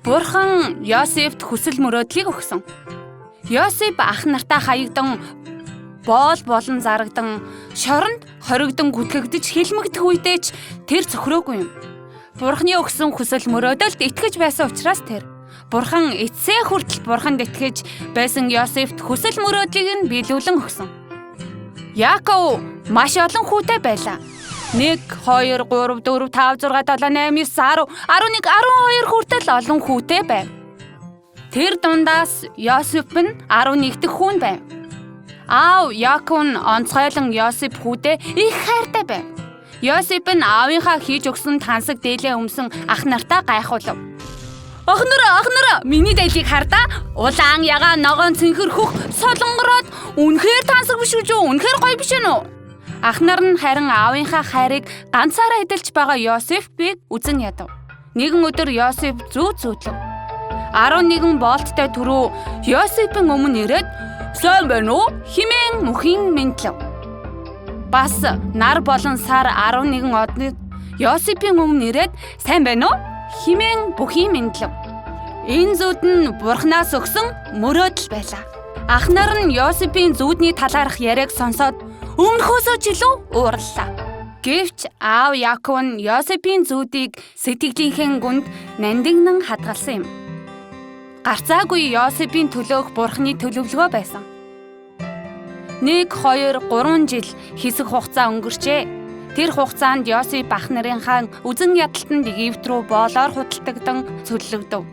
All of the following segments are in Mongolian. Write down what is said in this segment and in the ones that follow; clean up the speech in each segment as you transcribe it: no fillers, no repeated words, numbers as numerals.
Бурхан Йосефт хүсэл мөрөөдлийг өгсөн. Йосеф ах нартаа хаягдан болон зарагдан шоронд хоригдон гүтгэгдэж хилмигдэх үедээ ч тэр цөхрөөгүй юм. Бурханы өгсөн хүсэл мөрөөдөлд итгэж байсан учраас тэр Бурхан эцсээ хүртэл Бурханд итгэж байсан Йосефт хүсэл мөрөөдлийг нь биелүүлэн өгсөн. Яаков маш олон хүүтэй байлаа. 1, 2, 3, 4, 5, 6, 7, 8, 9, 10, 11, 12 хүртэл олон хүүтэй байв. Тэр дундаас Йосеф нь 11 дахь хүн байв. Аав Яаков нь онцгойлон Йосеф хүүтэй их хайртай байв. Йосеф нь аавынхаа хийж өгсөн тансаг дээлээ өмсөн ах нартаа гайхуулав. Ах нараа, миний дээлийг хардаа. Улаан ягаан ногоон цэнхэр хөх солонгороод үнэхээр тансаг биш үү? Үнэхээр гоё биш үү? Ах нар нь харин аавынхаа хайрыг ганцаараа эдэлж байгаа Йосефийг үзэн ядав. Нэгэн өдөр Йосеф зүүдлөв. 11 болттой түрүү Йосефийн өмнө ирээд "Сайн байна уу?" хэмээн мөхийн мэдлэв. Бас нар болон сар 11 одод Йосефийн өмнө ирээд "Сайн байна уу?" хэмээн бүхийн мэдлэв. Энэ зүуд нь Бурханаас өгсөн мөрөөдөл байлаа. Ах нар нь Йосефийн зүудний талаарх яриаг сонсоод өмнөхөөсөө ч илүү уурлаа. Гэвч аав Яаков нь Йосефийн зүудийг сэтгэлийнхээ гүнд нандиннан хадгалсан юм. Гарцаагүй Йосефийн төлөөх Бурханы төлөвлөгөө байсан. 1, 2, 3 жил хэсэг хугацаа өнгөрчээ. Тэр хугацаанд Йосеф ах нарынхаа үзэн ядалтанд Египт рүү боолоор худалдагдан цөллөгдөв.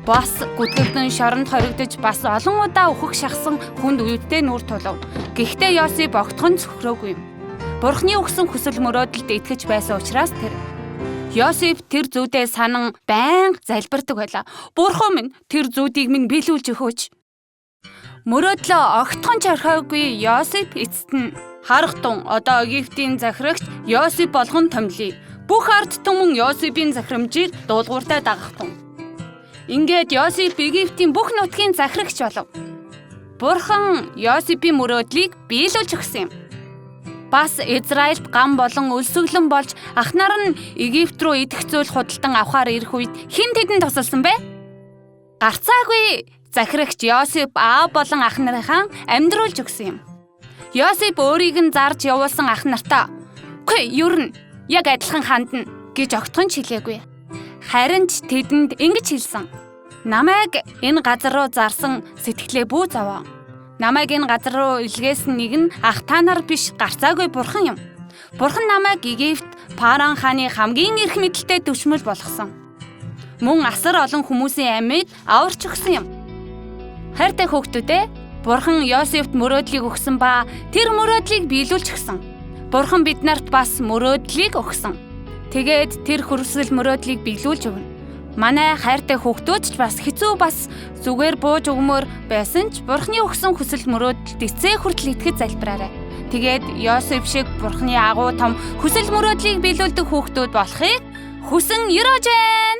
Бас гүтгэгдэн шоронд хоригдож бас олон удаа өөхөх шахсан хүнд үедтэй нүр тулав. Гэхдээ Йосеф огтхон цөхрөөгүй юм. Бурханы өгсөн хүсэл мөрөөдөлд итгэж байсан учраас Йосеф тэр зүйдээ санан байнга залбирдаг байлаа. Бурхан минь, тэр зүүдийг минь биелүүлж өгөөч. Мөрөөдлөө огтхон ч орхиогүй Йосеф эцэст нь харахтун одоо Египтийн захирагч Йосеф болгон томлие. Бүх ард түмэн Йосефийн захирамжийг дуулууртай дагахтун. Ингээд Йосеф Египтийн бүх нутгийн захирагч болов. Бурхан Йосефийн мөрөөдлийг биелүүлж өгсөн юм. Бас Израильд гам болон өлсгөлөн болж ах нар нь Египт рүү идэх зүйл худалдан авахар ирэх үед хэн тэдэнд тусалсан бэ? Гарцаагүй захирагч Йосеф аав болон ах нарынхаа амьдруулж өгсөн юм. Йосеф өөрийг нь зарж явуулсан ах нартаа "Үгүй, ер нь яг адилхан хандна" гэж огтхон ч хэлээгүй. Харин ч тэдэнд ингэж хэлсэн: "Намайг энэ газар руу зарсан сэтгэлээ бүү заваа. Намайг энэ газар руу илгээсэн нэг нь ах та нар биш, гарцаагүй Бурхан юм. Бурхан намайг Египт Паран хааны хамгийн эрх мэдэлтэй дэвшмэл болгосон. Мөн асар олон хүмүүсийн амийг аварч өгсөн юм." Хайртай хүүхдүүдээ, Бурхан Йосефт мөрөөдлийг өгсөн ба тэр мөрөөдлийг биелүүлж өгсөн. Бурхан биднарт бас мөрөөдлийг өгсөн. Тэгээд тэр хүсэл мөрөөдлийг биелүүлж өгнө. Манай хайртай хүүхдүүд ч бас хэцүү бас зүгээр бууж өгмөр байсан ч Бурханы өгсөн хүсэл мөрөөдөлд эцээ хүртэл итгэж залбираарай. Тэгээд Йосеф шиг Бурханы агуу том хүсэл мөрөөдлийг биелүүлдэг хүүхдүүд болохыг хүсэн ерөөж байна.